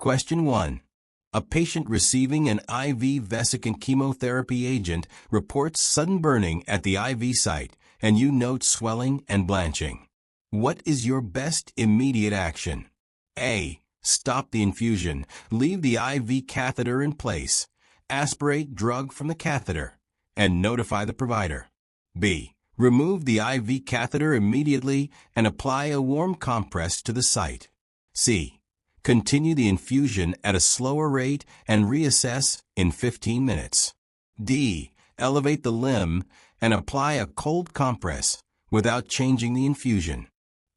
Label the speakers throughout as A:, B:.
A: Question 1. A patient receiving an IV vesicant chemotherapy agent reports sudden burning at the IV site, and you note swelling and blanching. What is your best immediate action? A. Stop the infusion. Leave the IV catheter in place. Aspirate drug from the catheter and notify the provider. B. Remove the IV catheter immediately and apply a warm compress to the site. C. Continue the infusion at a slower rate and reassess in 15 minutes. D. Elevate the limb and apply a cold compress without changing the infusion.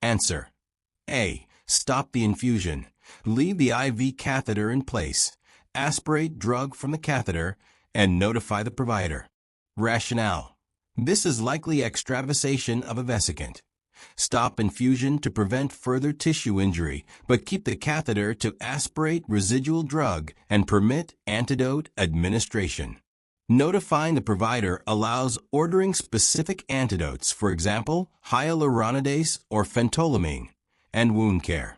A: Answer. A. Stop the infusion. Leave the IV catheter in place. Aspirate drug from the catheter and notify the provider. Rationale. This is likely extravasation of a vesicant. Stop infusion to prevent further tissue injury, but keep the catheter to aspirate residual drug and permit antidote administration. Notifying the provider allows ordering specific antidotes, for example, hyaluronidase or phentolamine, and wound care.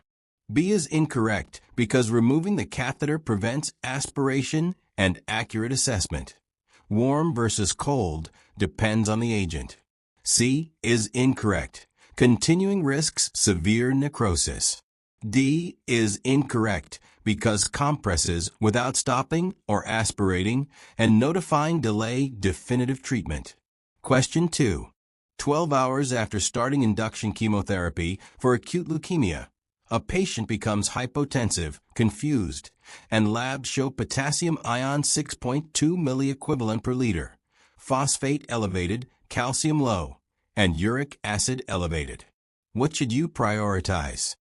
A: B is incorrect because removing the catheter prevents aspiration and accurate assessment. Warm versus cold depends on the agent. C is incorrect. Continuing risks severe necrosis. D is incorrect because compresses without stopping or aspirating and notifying delay definitive treatment. Question 2. 12 hours after starting induction chemotherapy for acute leukemia, a patient becomes hypotensive, confused, and labs show potassium ion 6.2 milliequivalent per liter, phosphate elevated, calcium low, and uric acid elevated. What should you prioritize?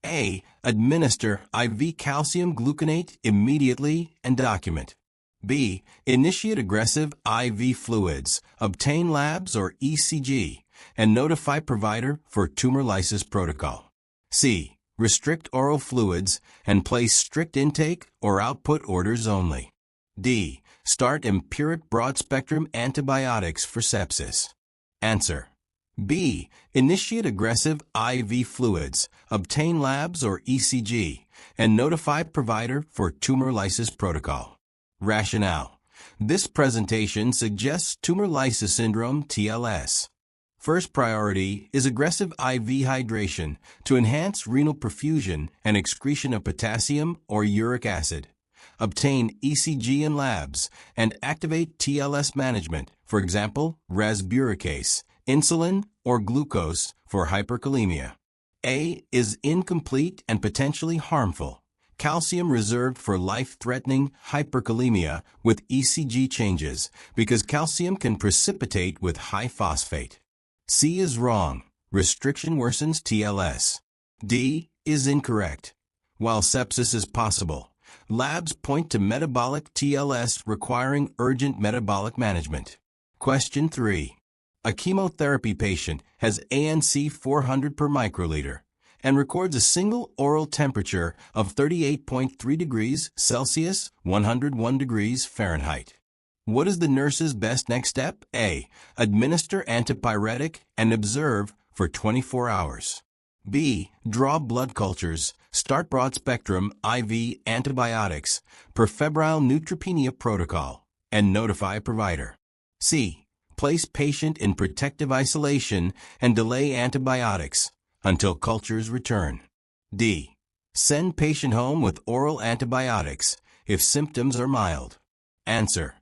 A: A. Administer IV calcium gluconate immediately and document. B. Initiate aggressive IV fluids, obtain labs or ECG, and notify provider for tumor lysis protocol. C. Restrict oral fluids and place strict intake or output orders only. D. Start empiric broad-spectrum antibiotics for sepsis. Answer. B. Initiate aggressive IV fluids, obtain labs or ECG, and notify provider for tumor lysis protocol. Rationale. This presentation suggests tumor lysis syndrome TLS. First priority is aggressive IV hydration to enhance renal perfusion and excretion of potassium or uric acid. Obtain ECG and labs, and activate TLS management, for example, resburicase, insulin, or glucose for hyperkalemia. A is incomplete and potentially harmful. Calcium reserved for life-threatening hyperkalemia with ECG changes because calcium can precipitate with high phosphate. C is wrong. Restriction worsens TLS. D is incorrect. While sepsis is possible, labs point to metabolic TLS requiring urgent metabolic management. Question 3. A chemotherapy patient has ANC 400 per microliter and records a single oral temperature of 38.3 degrees Celsius, 101 degrees Fahrenheit. What is the nurse's best next step? A. Administer antipyretic and observe for 24 hours. B. Draw blood cultures, start broad-spectrum IV antibiotics per febrile neutropenia protocol, and notify provider. C. Place patient in protective isolation and delay antibiotics until cultures return. D. Send patient home with oral antibiotics if symptoms are mild. Answer.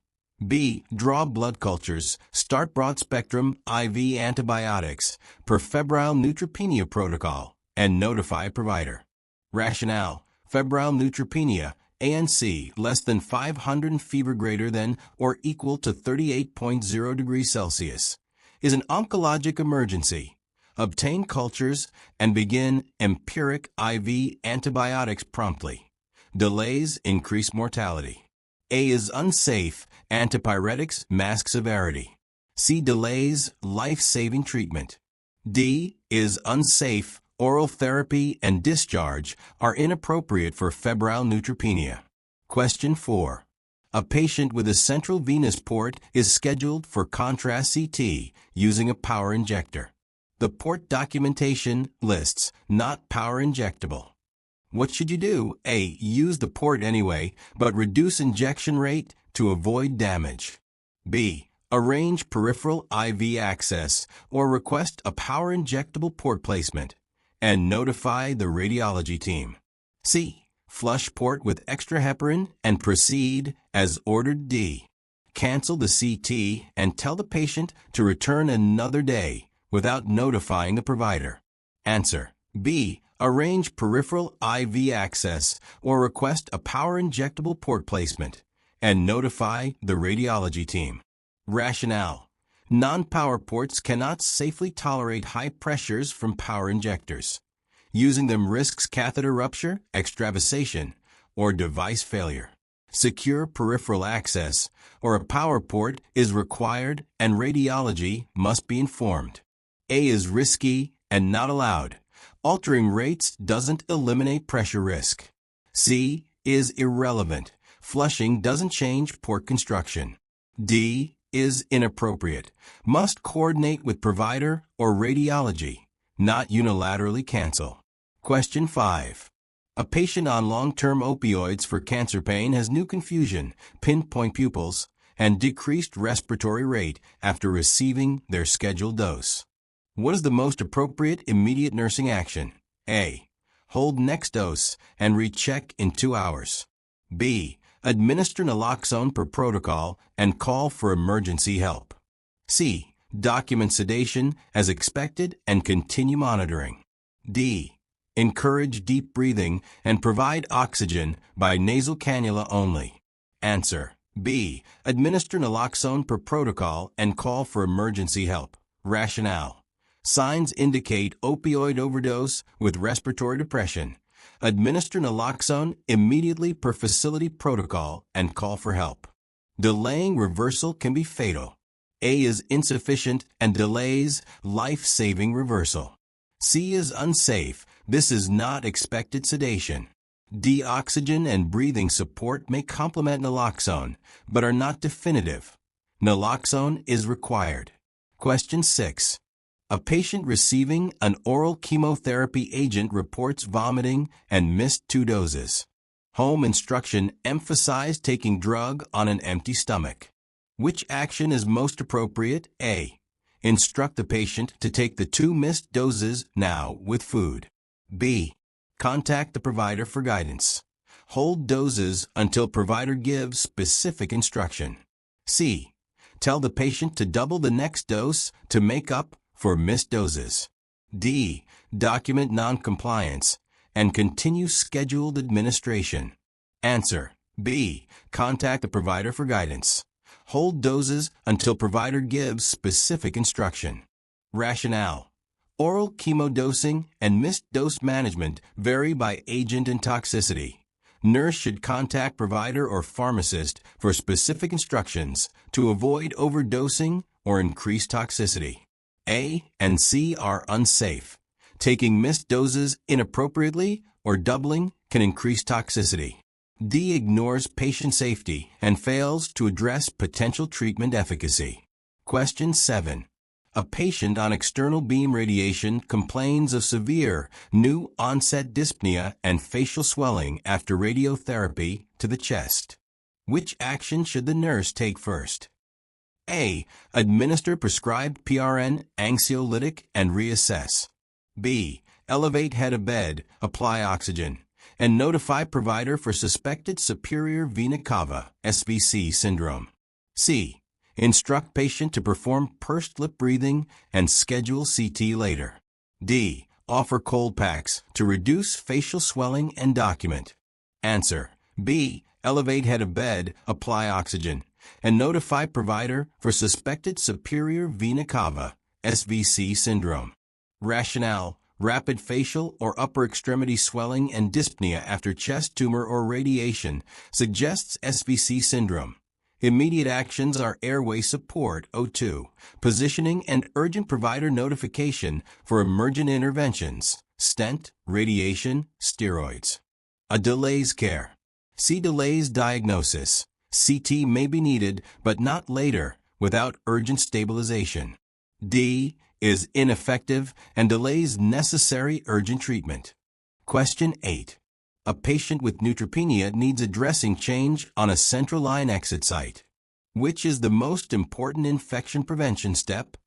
A: B. Draw blood cultures, start broad-spectrum IV antibiotics per febrile neutropenia protocol, and notify provider. Rationale. Febrile neutropenia, ANC less than 500 fever greater than or equal to 38.0 degrees Celsius, is an oncologic emergency. Obtain cultures and begin empiric IV antibiotics promptly. Delays increase mortality. A is unsafe, antipyretics mask severity. C. Delays life-saving treatment. D. Is unsafe, oral therapy and discharge are inappropriate for febrile neutropenia. Question 4. A patient with a central venous port is scheduled for contrast CT using a power injector. The port documentation lists not power injectable. What should you do? A. Use the port anyway, but reduce injection rate to avoid damage. B. Arrange peripheral IV access or request a power injectable port placement and notify the radiology team. C. Flush port with extra heparin and proceed as ordered. D. Cancel the CT and tell the patient to return another day without notifying the provider. Answer. B. Arrange peripheral IV access or request a power injectable port placement and notify the radiology team. Rationale. Non-power ports cannot safely tolerate high pressures from power injectors. Using them risks catheter rupture, extravasation, or device failure. Secure peripheral access or a power port is required and radiology must be informed. A is risky and not allowed. Altering rates doesn't eliminate pressure risk. C is irrelevant. Flushing doesn't change port construction. D is inappropriate. Must coordinate with provider or radiology, not unilaterally cancel. Question 5. A patient on long-term opioids for cancer pain has new confusion, pinpoint pupils, and decreased respiratory rate after receiving their scheduled dose. What is the most appropriate immediate nursing action? A. Hold next dose and recheck in 2 hours. B. Administer naloxone per protocol and call for emergency help. C. Document sedation as expected and continue monitoring. D. Encourage deep breathing and provide oxygen by nasal cannula only. Answer. B. Administer naloxone per protocol and call for emergency help. Rationale. Signs indicate opioid overdose with respiratory depression. Administer naloxone immediately per facility protocol and call for help. Delaying reversal can be fatal. A is insufficient and delays life-saving reversal. C is unsafe. This is not expected sedation. D. Oxygen and breathing support may complement naloxone, but are not definitive. Naloxone is required. Question 6. A patient receiving an oral chemotherapy agent reports vomiting and missed 2 doses. Home instruction emphasized taking drug on an empty stomach. Which action is most appropriate? A. Instruct the patient to take the 2 missed doses now with food. B. Contact the provider for guidance. Hold doses until provider gives specific instruction. C. Tell the patient to double the next dose to make up for missed doses. D. Document non-compliance and continue scheduled administration. Answer. B. Contact the provider for guidance. Hold doses until provider gives specific instruction. Rationale. Oral chemodosing and missed dose management vary by agent and toxicity. Nurse should contact provider or pharmacist for specific instructions to avoid overdosing or increased toxicity. A and C are unsafe. Taking missed doses inappropriately or doubling can increase toxicity. D ignores patient safety and fails to address potential treatment efficacy. Question 7. A patient on external beam radiation complains of severe new onset dyspnea and facial swelling after radiotherapy to the chest. Which action should the nurse take first? A. Administer prescribed PRN, anxiolytic, and reassess. B. Elevate head of bed, apply oxygen, and notify provider for suspected superior vena cava (SVC) syndrome. C. Instruct patient to perform pursed lip breathing and schedule CT later. D. Offer cold packs to reduce facial swelling and document. Answer. B. Elevate head of bed, apply oxygen, and notify provider for suspected superior vena cava (SVC) syndrome. Rationale. Rapid facial or upper extremity swelling and dyspnea after chest tumor or radiation suggests SVC syndrome. Immediate actions are airway support O2, positioning and urgent provider notification for emergent interventions, stent, radiation, steroids. A delays care. C delays diagnosis. CT may be needed, but not later, without urgent stabilization. D is ineffective and delays necessary urgent treatment. Question 8. A patient with neutropenia needs a dressing change on a central line exit site. Which is the most important infection prevention step?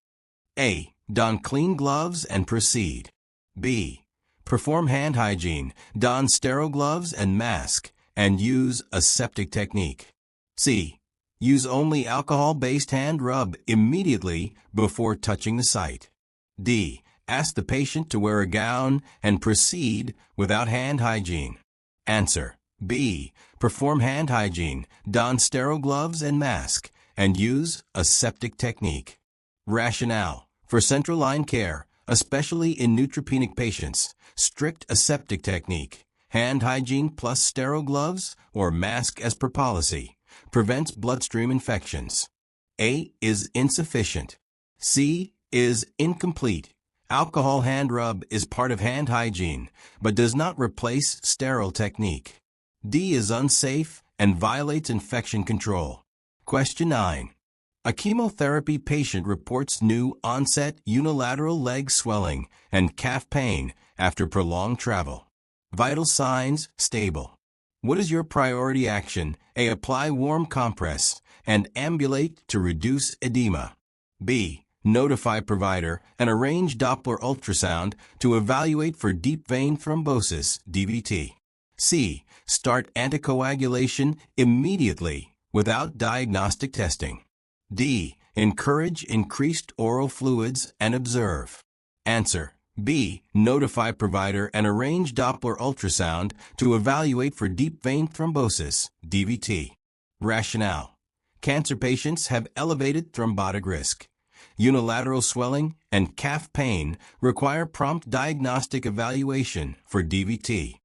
A: A. Don clean gloves and proceed. B. Perform hand hygiene, don sterile gloves and mask, and use aseptic technique. C. Use only alcohol-based hand rub immediately before touching the site. D. Ask the patient to wear a gown and proceed without hand hygiene. Answer. B. Perform hand hygiene, don sterile gloves and mask, and use aseptic technique. Rationale. For central line care, especially in neutropenic patients, strict aseptic technique, hand hygiene plus sterile gloves or mask as per policy, prevents bloodstream infections. A is insufficient. C is incomplete. Alcohol hand rub is part of hand hygiene, but does not replace sterile technique. D is unsafe and violates infection control. Question 9. A chemotherapy patient reports new onset unilateral leg swelling and calf pain after prolonged travel. Vital signs stable. What is your priority action? A. Apply warm compress and ambulate to reduce edema. B. Notify provider and arrange Doppler ultrasound to evaluate for deep vein thrombosis, DVT. C. Start anticoagulation immediately without diagnostic testing. D. Encourage increased oral fluids and observe. Answer. B. Notify provider and arrange Doppler ultrasound to evaluate for deep vein thrombosis, DVT. Rationale. Cancer patients have elevated thrombotic risk. Unilateral swelling and calf pain require prompt diagnostic evaluation for DVT.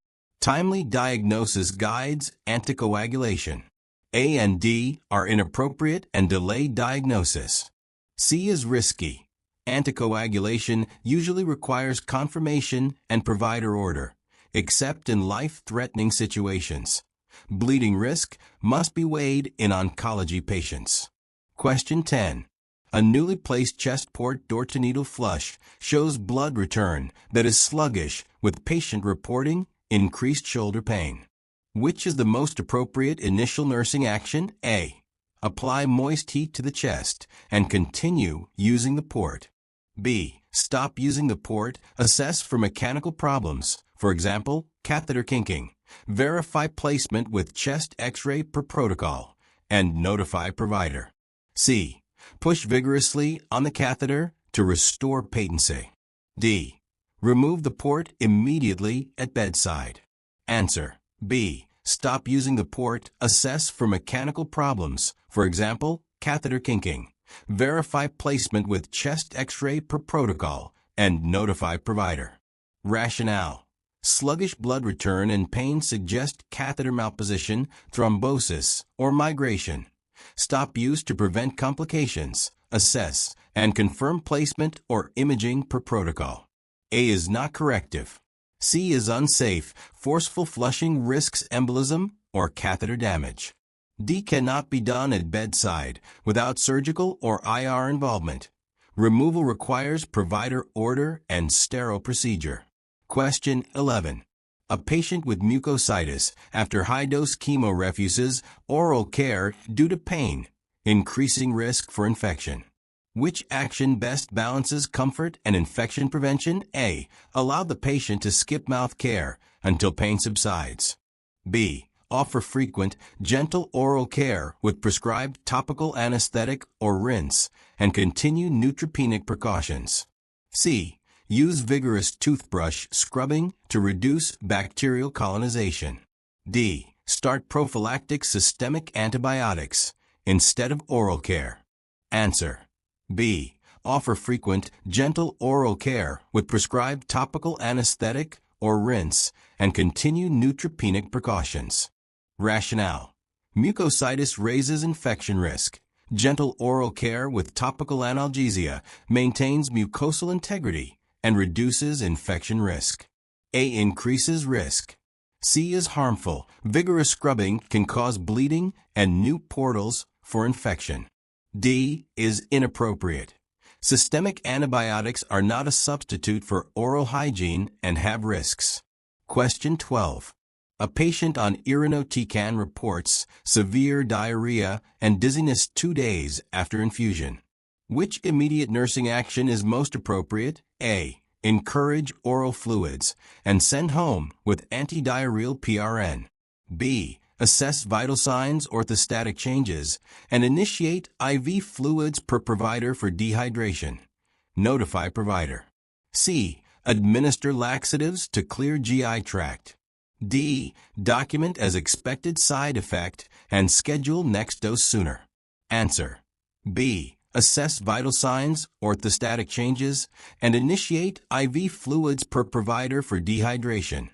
A: Timely diagnosis guides anticoagulation. A and D are inappropriate and delay diagnosis. C is risky. Anticoagulation usually requires confirmation and provider order, except in life-threatening situations. Bleeding risk must be weighed in oncology patients. Question 10. A newly placed chest port door-to-needle flush shows blood return that is sluggish with patient reporting increased shoulder pain. Which is the most appropriate initial nursing action? A. Apply moist heat to the chest and continue using the port. B. Stop using the port, assess for mechanical problems, for example, catheter kinking. Verify placement with chest X-ray per protocol, and notify provider. C. Push vigorously on the catheter to restore patency. D. Remove the port immediately at bedside. Answer. B. Stop using the port, assess for mechanical problems, for example, catheter kinking. Verify placement with chest X-ray per protocol, and notify provider. Rationale. Sluggish blood return and pain suggest catheter malposition, thrombosis, or migration. Stop use to prevent complications, assess, and confirm placement or imaging per protocol. A is not corrective. C is unsafe. Forceful flushing risks embolism or catheter damage. D cannot be done at bedside without surgical or IR involvement. Removal requires provider order and sterile procedure. Question 11. A patient with mucositis after high-dose chemo refuses oral care due to pain, increasing risk for infection. Which action best balances comfort and infection prevention? A. Allow the patient to skip mouth care until pain subsides. B. Offer frequent, gentle oral care with prescribed topical anesthetic or rinse and continue neutropenic precautions. C. Use vigorous toothbrush scrubbing to reduce bacterial colonization. D. Start prophylactic systemic antibiotics instead of oral care. Answer. B. Offer frequent, gentle oral care with prescribed topical anesthetic or rinse and continue neutropenic precautions. Rationale. Mucositis raises infection risk. Gentle oral care with topical analgesia maintains mucosal integrity and reduces infection risk. A. Increases risk. C is harmful. Vigorous scrubbing can cause bleeding and new portals for infection. D is inappropriate. Systemic antibiotics are not a substitute for oral hygiene and have risks. Question 12. A patient on irinotecan reports severe diarrhea and dizziness 2 days after infusion. Which immediate nursing action is most appropriate? A. Encourage oral fluids and send home with antidiarrheal PRN. B. Assess vital signs, orthostatic changes, and initiate IV fluids per provider for dehydration. Notify provider. C. Administer laxatives to clear GI tract. D. Document as expected side effect and schedule next dose sooner. Answer. B. Assess vital signs, orthostatic changes, and initiate IV fluids per provider for dehydration.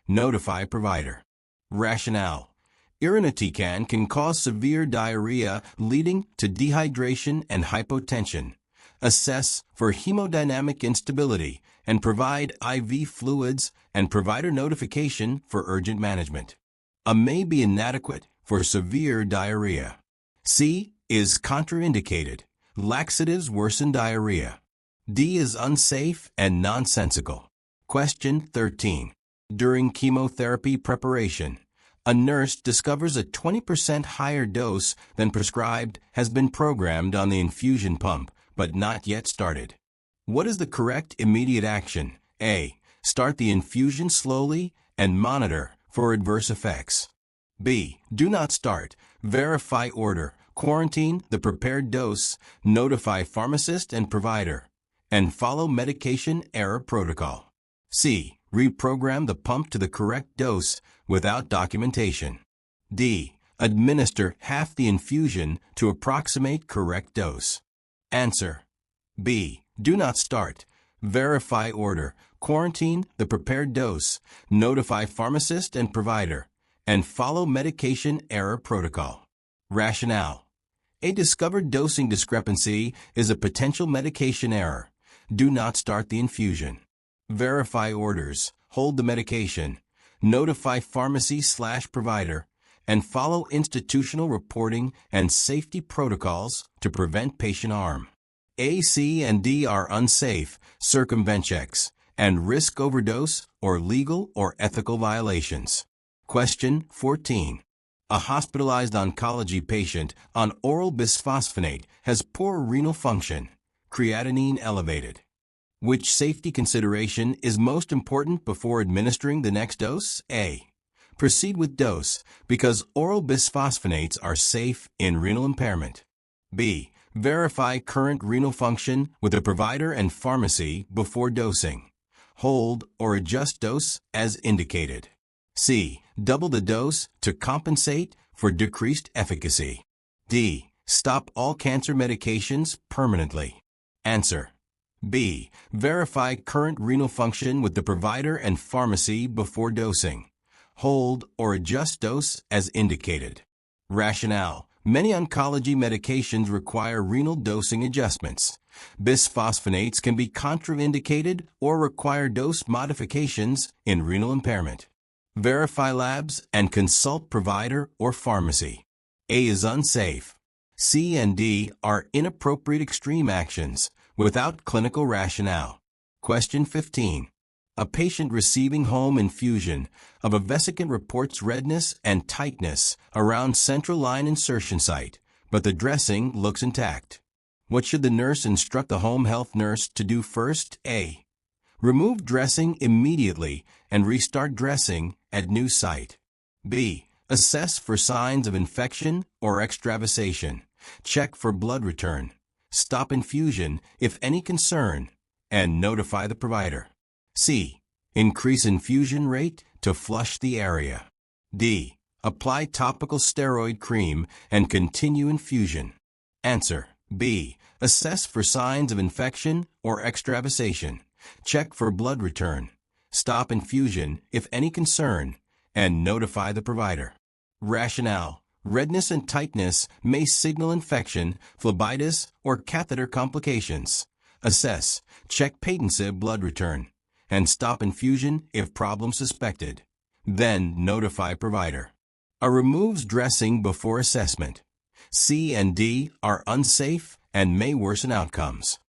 A: Notify provider. Rationale. Irinotecan can cause severe diarrhea leading to dehydration and hypotension. Assess for hemodynamic instability and provide IV fluids and provider notification for urgent management. A may be inadequate for severe diarrhea. C is contraindicated. Laxatives worsen diarrhea. D is unsafe and nonsensical. Question 13. During chemotherapy preparation, a nurse discovers a 20% higher dose than prescribed has been programmed on the infusion pump, but not yet started. What is the correct immediate action? A. Start the infusion slowly and monitor for adverse effects. B. Do not start. Verify order. Quarantine the prepared dose, notify pharmacist and provider, and follow medication error protocol. C. Reprogram the pump to the correct dose without documentation. D. Administer half the infusion to approximate correct dose. Answer. B. Do not start. Verify order. Quarantine the prepared dose, notify pharmacist and provider, and follow medication error protocol. Rationale. A discovered dosing discrepancy is a potential medication error. Do not start the infusion. Verify orders. Hold the medication. Notify pharmacy/provider, and follow institutional reporting and safety protocols to prevent patient harm. A, C, and D are unsafe, circumvent checks, and risk overdose or legal or ethical violations. Question 14. A hospitalized oncology patient on oral bisphosphonate has poor renal function, creatinine elevated. Which safety consideration is most important before administering the next dose? A. Proceed with dose because oral bisphosphonates are safe in renal impairment. B. Verify current renal function with a provider and pharmacy before dosing. Hold or adjust dose as indicated. C. Double the dose to compensate for decreased efficacy. D. Stop all cancer medications permanently. Answer. B. Verify current renal function with the provider and pharmacy before dosing. Hold or adjust dose as indicated. Rationale. Many oncology medications require renal dosing adjustments. Bisphosphonates can be contraindicated or require dose modifications in renal impairment. Verify labs and consult provider or pharmacy. A is unsafe. C and D are inappropriate extreme actions without clinical rationale. Question 15. A patient receiving home infusion of a vesicant reports redness and tightness around central line insertion site, but the dressing looks intact. What should the nurse instruct the home health nurse to do first? A. Remove dressing immediately and restart dressing at new site. B. Assess for signs of infection or extravasation. Check for blood return. Stop infusion if any concern, and notify the provider. C. Increase infusion rate to flush the area. D. Apply topical steroid cream and continue infusion. Answer. B. Assess for signs of infection or extravasation. Check for blood return. Stop infusion if any concern, and notify the provider. Rationale. Redness and tightness may signal infection, phlebitis, or catheter complications. Assess. Check patency blood return, and stop infusion if problem suspected. Then notify provider. A removes dressing before assessment. C and D are unsafe and may worsen outcomes.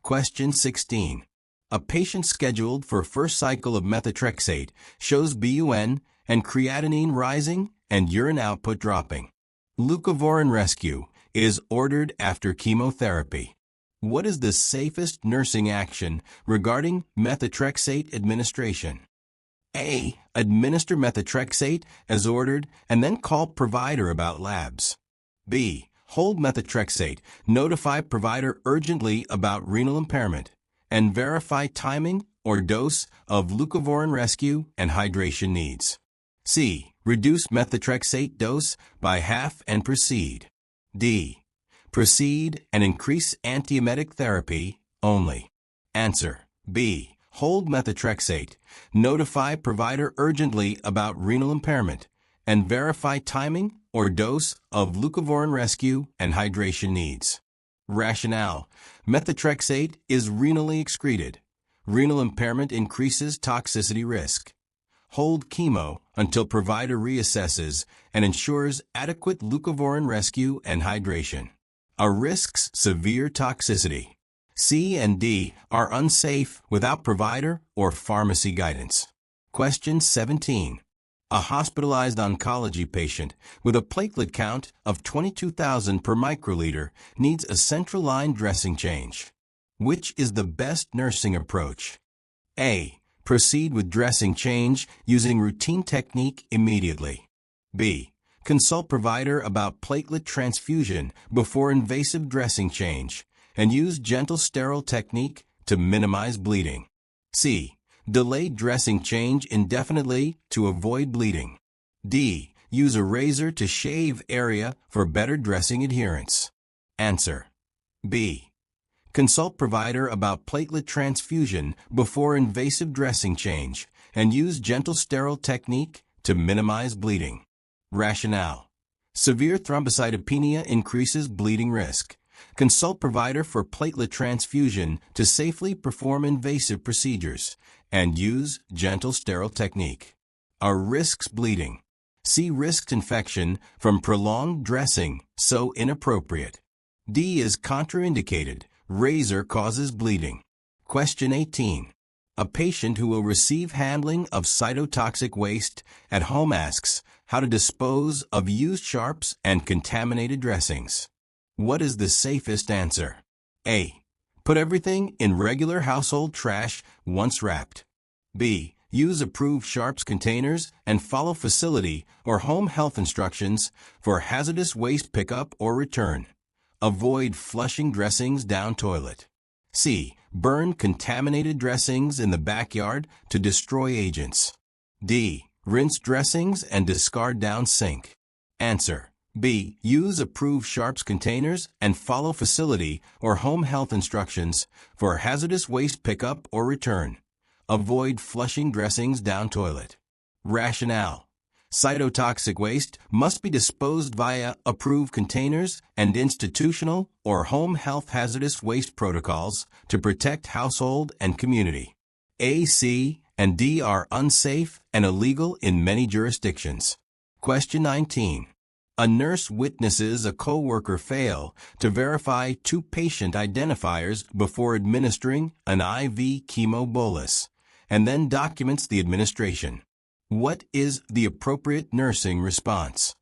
A: Question 16. A patient scheduled for first cycle of methotrexate shows BUN and creatinine rising and urine output dropping. Leucovorin rescue is ordered after chemotherapy. What is the safest nursing action regarding methotrexate administration? A. Administer methotrexate as ordered and then call provider about labs. B. Hold methotrexate, notify provider urgently about renal impairment, and verify timing or dose of leucovorin rescue and hydration needs. C. Reduce methotrexate dose by half and proceed. D. Proceed and increase antiemetic therapy only. Answer. B. Hold methotrexate, notify provider urgently about renal impairment, and verify timing or dose of leucovorin rescue and hydration needs. Rationale. Methotrexate is renally excreted. Renal impairment increases toxicity risk. Hold chemo until provider reassesses and ensures adequate leucovorin rescue and hydration. Are risks severe toxicity? C and D are unsafe without provider or pharmacy guidance. Question 17. A hospitalized oncology patient with a platelet count of 22,000 per microliter needs a central line dressing change. Which is the best nursing approach? A. Proceed with dressing change using routine technique immediately. B. Consult provider about platelet transfusion before invasive dressing change and use gentle sterile technique to minimize bleeding. C. Delay dressing change indefinitely to avoid bleeding. D. Use a razor to shave area for better dressing adherence. Answer. B. Consult provider about platelet transfusion before invasive dressing change and use gentle sterile technique to minimize bleeding. Rationale. Severe thrombocytopenia increases bleeding risk. Consult provider for platelet transfusion to safely perform invasive procedures and use gentle sterile technique. Are risks bleeding? C. Risks infection from prolonged dressing, so inappropriate. D is contraindicated. Razor causes bleeding. Question 18. A patient who will receive handling of cytotoxic waste at home asks how to dispose of used sharps and contaminated dressings. What is the safest answer? A. Put everything in regular household trash once wrapped. B. Use approved sharps containers and follow facility or home health instructions for hazardous waste pickup or return. Avoid flushing dressings down toilet. C. Burn contaminated dressings in the backyard to destroy agents. D. Rinse dressings and discard down sink. Answer. B. Use approved sharps containers and follow facility or home health instructions for hazardous waste pickup or return. Avoid flushing dressings down toilet. Rationale. Cytotoxic waste must be disposed via approved containers and institutional or home health hazardous waste protocols to protect household and community. A, C, and D are unsafe and illegal in many jurisdictions. Question 19. A nurse witnesses a coworker fail to verify two patient identifiers before administering an IV chemo bolus, and then documents the administration. What is the appropriate nursing response?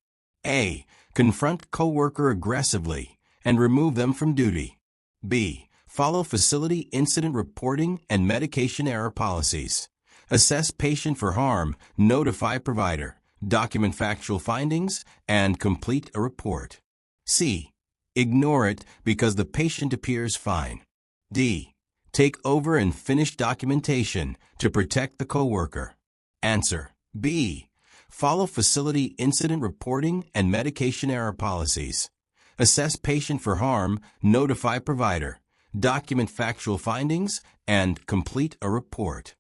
A: A. Confront coworker aggressively and remove them from duty. B. Follow facility incident reporting and medication error policies. Assess patient for harm, notify provider, document factual findings, and complete a report. C. Ignore it because the patient appears fine. D. Take over and finish documentation to protect the coworker. Answer. B. Follow facility incident reporting and medication error policies. Assess patient for harm, notify provider, document factual findings, and complete a report.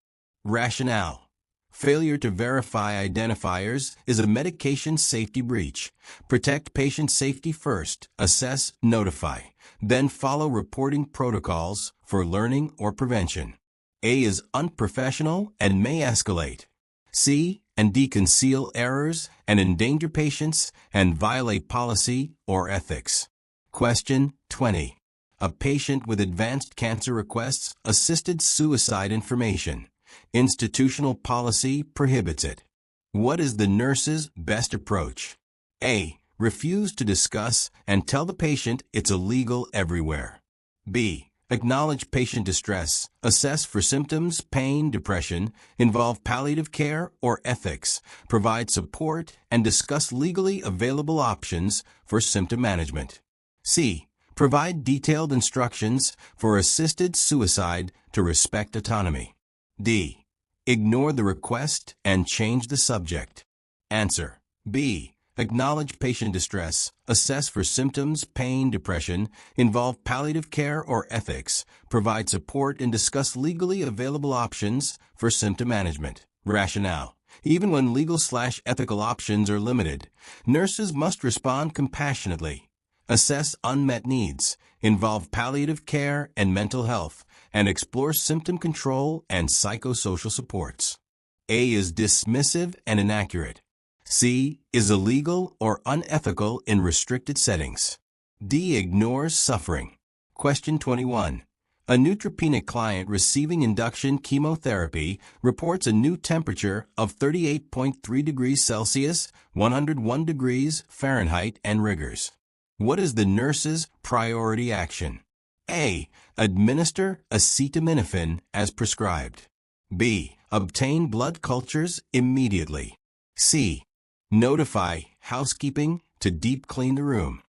A: Rationale. Failure to verify identifiers is a medication safety breach. Protect patient safety first, assess, notify, then follow reporting protocols for learning or prevention. A is unprofessional and may escalate. C and D conceal errors and endanger patients and violate policy or ethics. Question 20. A patient with advanced cancer requests assisted suicide information. Institutional policy prohibits it. What is the nurse's best approach? A. Refuse to discuss and tell the patient it's illegal everywhere. B. Acknowledge patient distress, assess for symptoms, pain, depression, involve palliative care or ethics, provide support, and discuss legally available options for symptom management. C. Provide detailed instructions for assisted suicide to respect autonomy. D. Ignore the request and change the subject. Answer. B. Acknowledge patient distress, assess for symptoms, pain, depression, involve palliative care or ethics, provide support and discuss legally available options for symptom management. Rationale. Even when legal/ethical options are limited, nurses must respond compassionately, assess unmet needs, involve palliative care and mental health, and explore symptom control and psychosocial supports. A is dismissive and inaccurate. C is illegal or unethical in restricted settings. D ignores suffering. Question 21. A neutropenic client receiving induction chemotherapy reports a new temperature of 38.3 degrees Celsius, 101 degrees Fahrenheit, and rigors. What is the nurse's priority action? A. Administer acetaminophen as prescribed. B. Obtain blood cultures immediately. C. Notify housekeeping to deep clean the room.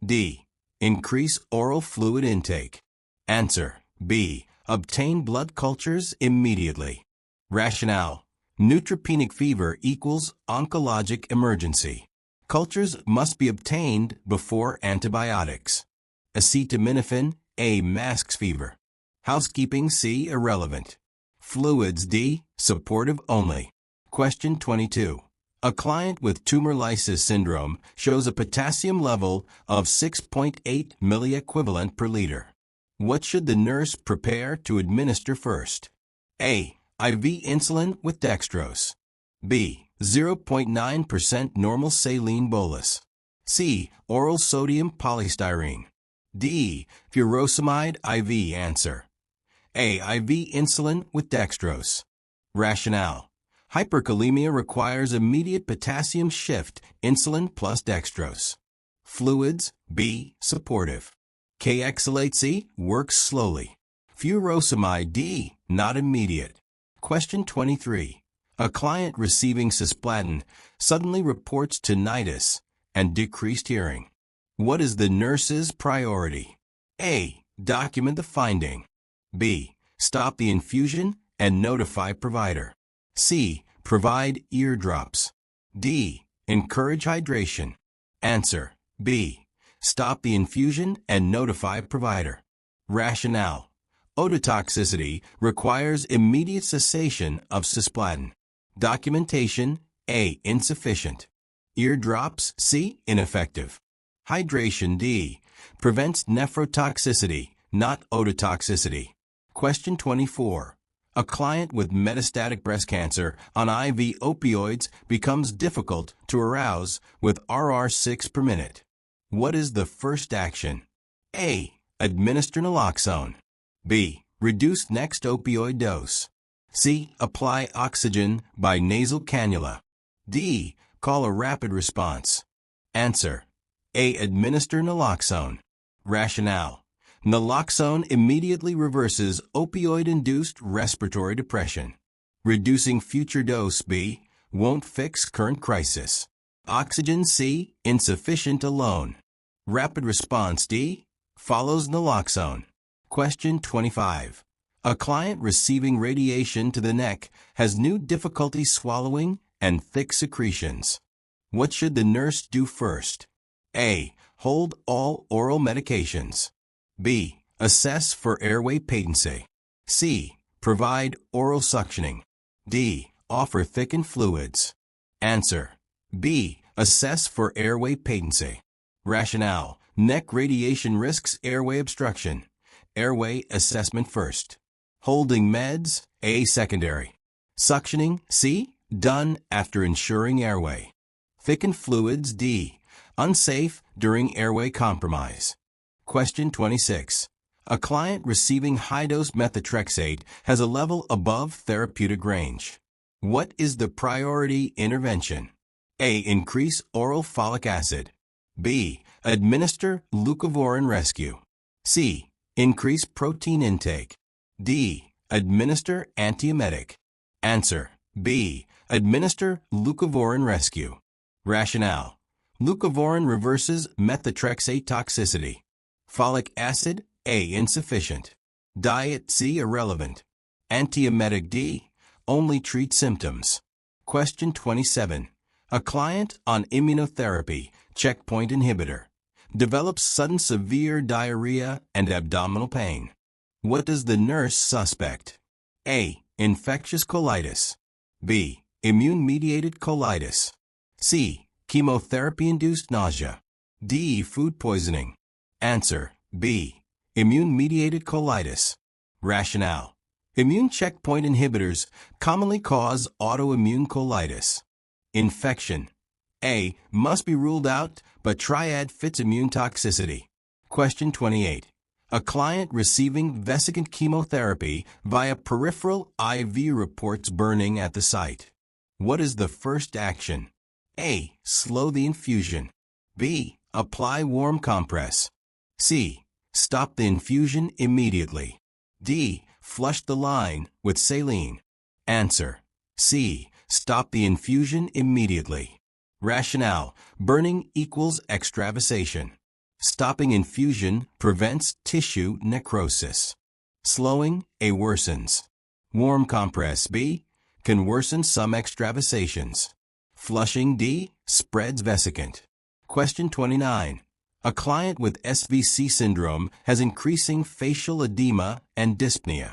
A: D. Increase oral fluid intake. Answer. B. Obtain blood cultures immediately. Rationale. Neutropenic fever equals oncologic emergency. Cultures must be obtained before antibiotics. Acetaminophen A. Masks fever. Housekeeping C. Irrelevant. Fluids D. Supportive only. Question 22. A client with tumor lysis syndrome shows a potassium level of 6.8 milliequivalent per liter. What should the nurse prepare to administer first? A. IV insulin with dextrose. B. 0.9% normal saline bolus. C. Oral sodium polystyrene. D. Furosemide IV. Answer. A. IV insulin with dextrose. Rationale. Hyperkalemia requires immediate potassium shift, insulin plus dextrose. Fluids, B. Supportive. KX-LATC works slowly. Furosemide D. Not immediate. Question 23. A client receiving cisplatin suddenly reports tinnitus and decreased hearing. What is the nurse's priority? A. Document the finding. B. Stop the infusion and notify provider. C. Provide eardrops. D. Encourage hydration. Answer. B. Stop the infusion and notify provider. Rationale. Ototoxicity requires immediate cessation of cisplatin. Documentation A. Insufficient. Eardrops C. Ineffective. Hydration D. Prevents nephrotoxicity, not ototoxicity. Question 24. A client with metastatic breast cancer on IV opioids becomes difficult to arouse with RR6 per minute. What is the first action? A. Administer naloxone. B. Reduce next opioid dose. C. Apply oxygen by nasal cannula. D. Call a rapid response. Answer. A. Administer naloxone. Rationale. Naloxone immediately reverses opioid-induced respiratory depression. Reducing future dose B. Won't fix current crisis. Oxygen C. Insufficient alone. Rapid response D. Follows naloxone. Question 25. A client receiving radiation to the neck has new difficulty swallowing and thick secretions. What should the nurse do first? A. Hold all oral medications. B. Assess for airway patency. C. Provide oral suctioning. D. Offer thickened fluids. Answer. B. Assess for airway patency. Rationale. Neck radiation risks airway obstruction. Airway assessment first. Holding meds A. Secondary. Suctioning C. Done after ensuring airway. Thickened fluids D. Unsafe during airway compromise. Question 26. A client receiving high-dose methotrexate has a level above therapeutic range. What is the priority intervention? A. Increase oral folic acid. B. Administer leucovorin rescue. C. Increase protein intake. D. Administer antiemetic. Answer: B. Administer leucovorin rescue. Rationale: leucovorin reverses methotrexate toxicity. Folic acid: A. Insufficient. Diet: C. Irrelevant. Antiemetic: D. Only treat symptoms. Question 27. A client on immunotherapy, checkpoint inhibitor, develops sudden severe diarrhea and abdominal pain. What does the nurse suspect? A. Infectious colitis. B. Immune-mediated colitis. C. Chemotherapy-induced nausea. D. Food poisoning. Answer: B. Immune-mediated colitis. Rationale: immune checkpoint inhibitors commonly cause autoimmune colitis. Infection: A. Must be ruled out, but triad fits immune toxicity. Question 28. A client receiving vesicant chemotherapy via peripheral IV reports burning at the site. What is the first action? A. Slow the infusion. B. Apply warm compress. C. Stop the infusion immediately. D. Flush the line with saline. Answer: C. Stop the infusion immediately. Rationale: burning equals extravasation. Stopping infusion prevents tissue necrosis. Slowing: A. Worsens. Warm compress: B. Can worsen some extravasations. Flushing: D. Spreads vesicant. Question 29. A client with SVC syndrome has increasing facial edema and dyspnea.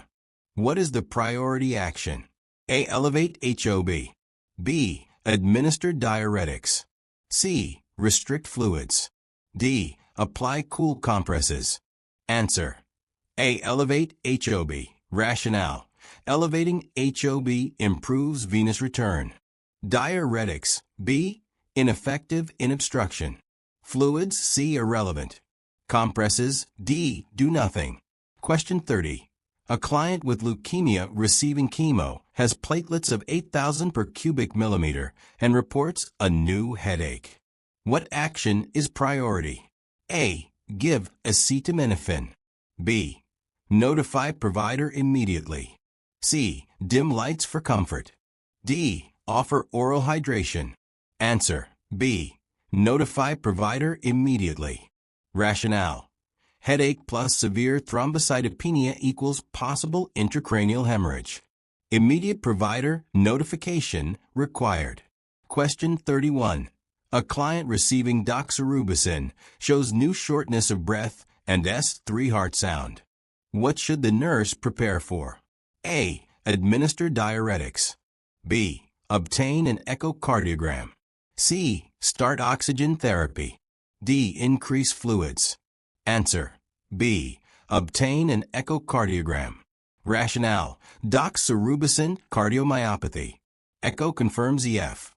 A: What is the priority action? A. Elevate HOB. B. Administer diuretics. C. Restrict fluids. D. Apply cool compresses. Answer: A. Elevate HOB. Rationale: elevating HOB improves venous return. Diuretics: B. Ineffective in obstruction. Fluids: C. Irrelevant. Compresses: D. Do nothing. Question 30. A client with leukemia receiving chemo has platelets of 8,000 per cubic millimeter and reports a new headache. What action is priority? A. Give acetaminophen. B. Notify provider immediately. C. Dim lights for comfort. D. Offer oral hydration. Answer: B. Notify provider immediately. Rationale: headache plus severe thrombocytopenia equals possible intracranial hemorrhage. Immediate provider notification required. Question 31. A client receiving doxorubicin shows new shortness of breath and S3 heart sound. What should the nurse prepare for? A. Administer diuretics. B. Obtain an echocardiogram. C. Start oxygen therapy. D. Increase fluids. Answer: B. Obtain an echocardiogram. Rationale: doxorubicin cardiomyopathy. Echo confirms EF.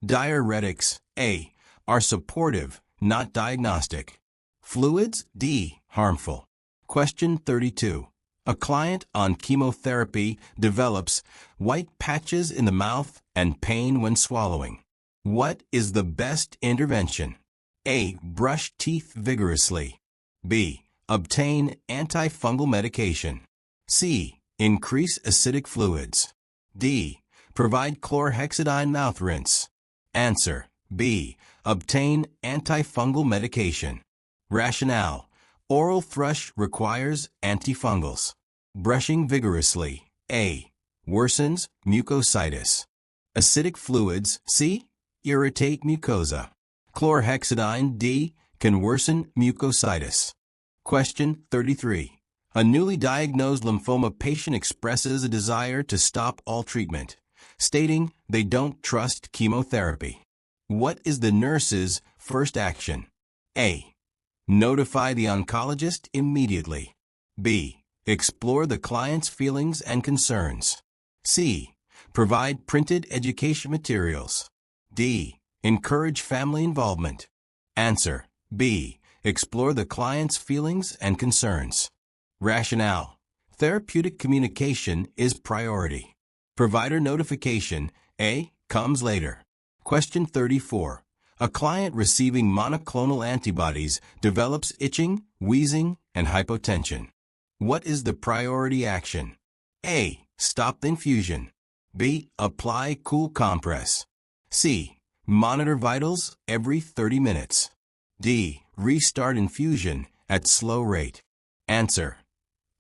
A: Diuretics: A. Are supportive, not diagnostic. Fluids: D. Harmful. Question 32. A client on chemotherapy develops white patches in the mouth and pain when swallowing. What is the best intervention? A. Brush teeth vigorously. B. Obtain antifungal medication. C. Increase acidic fluids. D. Provide chlorhexidine mouth rinse. Answer: B. Obtain antifungal medication. Rationale: oral thrush requires antifungals. Brushing vigorously: A. Worsens mucositis. Acidic fluids: C. Irritate mucosa. Chlorhexidine: D. Can worsen mucositis. Question 33. A newly diagnosed lymphoma patient expresses a desire to stop all treatment, stating they don't trust chemotherapy. What is the nurse's first action? A. Notify the oncologist immediately. B. Explore the client's feelings and concerns. C. Provide printed education materials. D. Encourage family involvement. Answer: B. Explore the client's feelings and concerns. Rationale: therapeutic communication is priority. Provider notification, A, comes later. Question 34. A client receiving monoclonal antibodies develops itching, wheezing, and hypotension. What is the priority action? A, stop the infusion. B, apply cool compress. C, monitor vitals every 30 minutes. D, restart infusion at slow rate. Answer: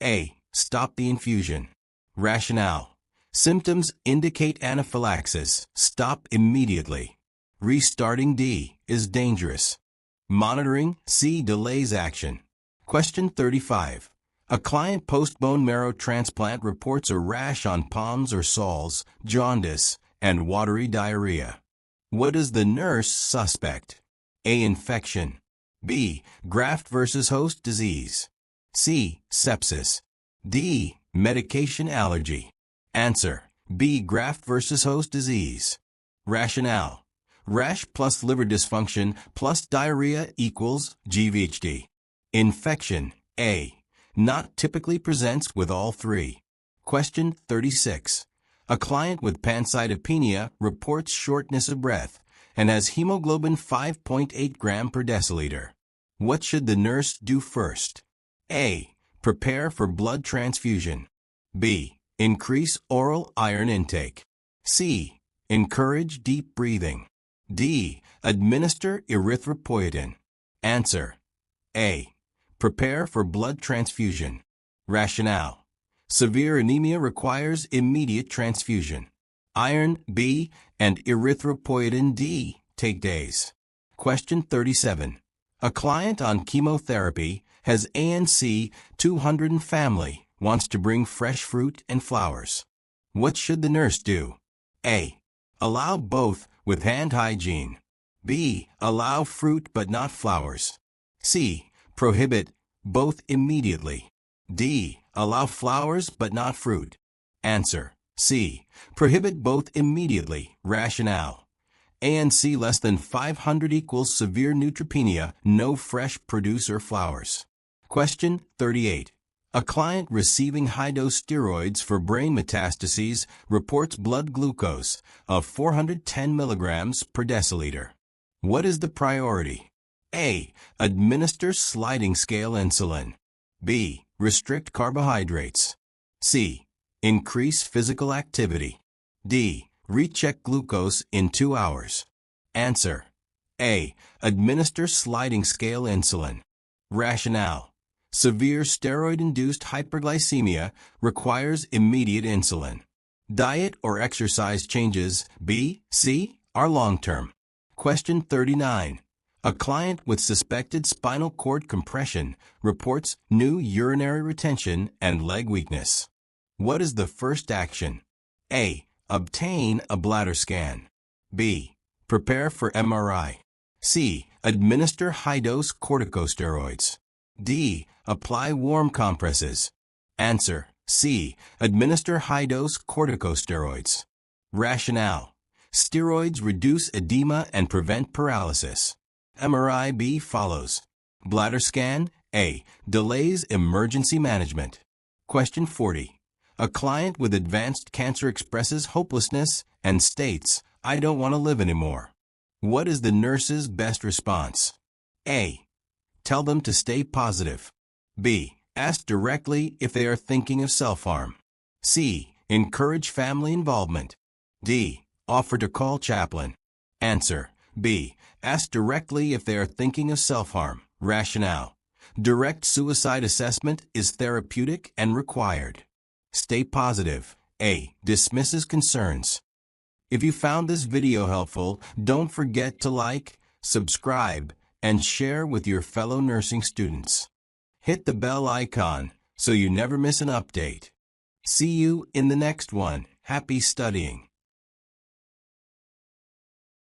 A: A, stop the infusion. Rationale: symptoms indicate anaphylaxis. Stop immediately. Restarting D is dangerous. Monitoring C delays action. Question 35. A client post-bone marrow transplant reports a rash on palms or soles, jaundice, and watery diarrhea. What is the nurse suspect? A, infection. B, graft versus host disease. C, sepsis. D, medication allergy. Answer: B, graft versus host disease. Rationale: rash plus liver dysfunction plus diarrhea equals GVHD. Infection: A, not typically presents with all three. Question 36. A client with pancytopenia reports shortness of breath and has hemoglobin 5.8 gram per deciliter. What should the nurse do first? A, prepare for blood transfusion. B, increase oral iron intake. C, encourage deep breathing. D, administer erythropoietin. Answer: A, prepare for blood transfusion. Rationale: severe anemia requires immediate transfusion. Iron B and erythropoietin D take days. Question 37. A client on chemotherapy has ANC 200 and family wants to bring fresh fruit and flowers. What should the nurse do? A, allow both with hand hygiene. B, allow fruit but not flowers. C, prohibit both immediately. D, allow flowers but not fruit. Answer: C, prohibit both immediately. Rationale: ANC less than 500 equals severe neutropenia, no fresh produce or flowers. Question 38. A client receiving high-dose steroids for brain metastases reports blood glucose of 410 milligrams per deciliter. What is the priority? A, administer sliding scale insulin. B, restrict carbohydrates. C, increase physical activity. D, recheck glucose in 2 hours. Answer: A, administer sliding scale insulin. Rationale: severe steroid-induced hyperglycemia requires immediate insulin. Diet or exercise changes B, C are long-term. Question 39. A client with suspected spinal cord compression reports new urinary retention and leg weakness. What is the first action? A, obtain a bladder scan. B, prepare for MRI. C, administer high-dose corticosteroids. D, apply warm compresses. Answer: C, administer high-dose corticosteroids. Rationale: steroids reduce edema and prevent paralysis. MRI B follows. Bladder scan A, delays emergency management. Question 40. A client with advanced cancer expresses hopelessness and states, "I don't want to live anymore." What is the nurse's best response? A, tell them to stay positive. B, ask directly if they are thinking of self-harm. C, encourage family involvement. D, offer to call chaplain. Answer: B, ask directly if they are thinking of self-harm. Rationale: direct suicide assessment is therapeutic and required. Stay positive. A, dismisses concerns. If you found this video helpful, don't forget to like, subscribe, and share with your fellow nursing students. Hit the bell icon so you never miss an update. See you in the next one. Happy studying.